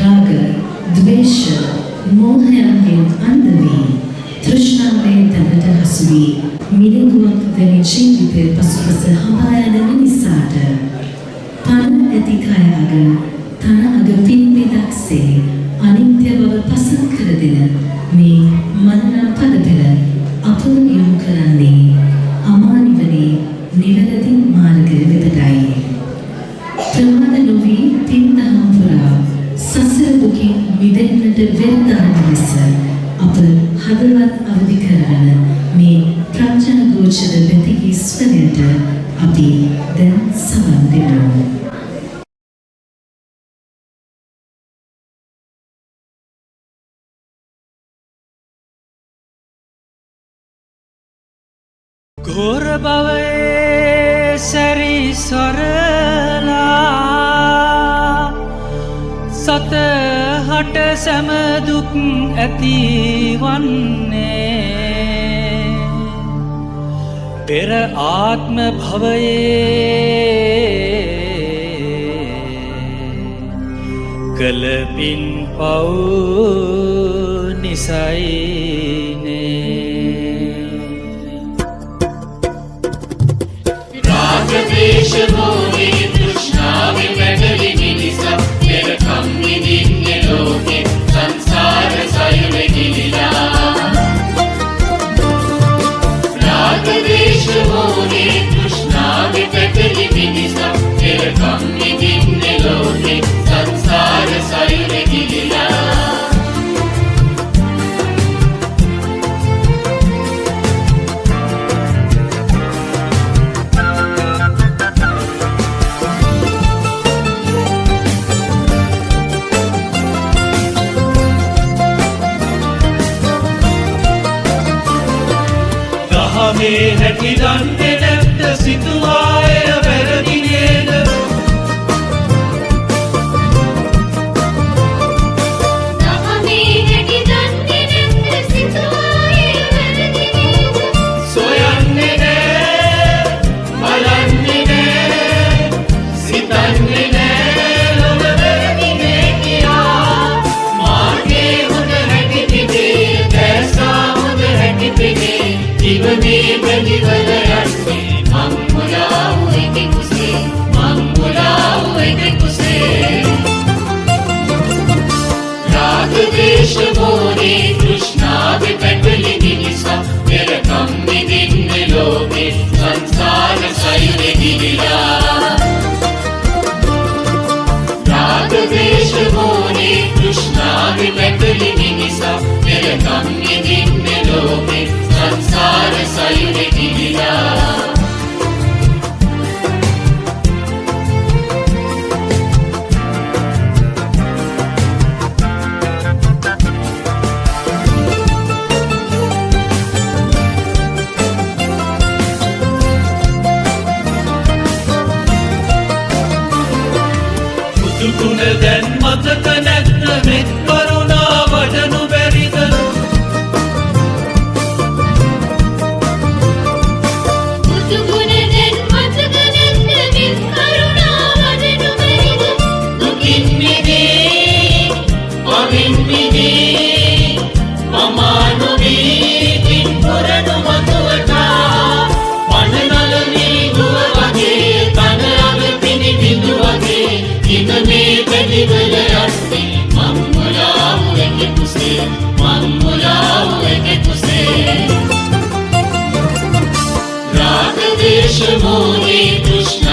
රාග, ද්වේෂ, මෝහයන්ගෙන් අන්ධ වී තෘෂ්ණාවෙන් තැනට හසු වී මිරිඟුවක් වැනි ජීවිතේ පසුපස හඹා යන මිනිසාට පණ ඇති කය අග තන අග පින්බිදක්සේ අනිත්‍ය බව පසක් කර දෙන මේ මනරම් පද පෙළ අප යොමු කරන්නේ අමා නිවනේ නිවැරදි මාර්ගය වෙතටයි. ප්‍රමාද නොවී පින්දහම් පුරා සසර දුකින් මිදෙන්නට වෙනදාන ලෙස අප හදවත් අවදි කරන මේ ප්‍රඥා ගෝචර වෙතිකී ස්වරයට අපි දැන් සවන් දෙනවා. घोर भवये सरी स्वरला सत हट सम दुख ඇති වන්නේ පෙර ආත්ම භවයේ කළ පින් පව් නිසයිනේ රාගදේශ මොහේ තෘෂ්ණාවේ පැටලි මිනිසා පෙර කම් විඳින්නේ ලෝකේ සංසාර සයුරේ ගිලිලා රාගදේශ මොහේ තෘෂ්ණාවේ පැටලි මිනිසා පෙර කම් විඳින්නේ ලෝකේ සංසාර සයුරේ ගිලිලා මේ හැටි දන්නේ නැත්ද සිතුවාය වැරදි නේද දහමේ හැටි දන්නේ නැත්ද සිතුවාය වැරදි නේද සොයන්නේ නෑ බලන්නේ නෑ සිතන්නේ නෑ ලොව වැරදි නේ කියා මාර්ගේ හොඳ හැටි පිටේ දැසා හොඳ හැටි පිටේ जीवने बलिवल यस्ते मंगुला हुए के कुसे राग देश मोरे कृष्णा के पैटली निसा मेरा कम दिन लोगे संसार सयुरे गिरिला राग देश मोरे कृष्णा के पैटली निसा मेरा कम दिन लोगे संसार सयुरे गिरिला බුදු ගුණ දැන් මතක නැත්ද මෙත් කරුණා වඩනු බැරිද राग देश मोरे कृष्ण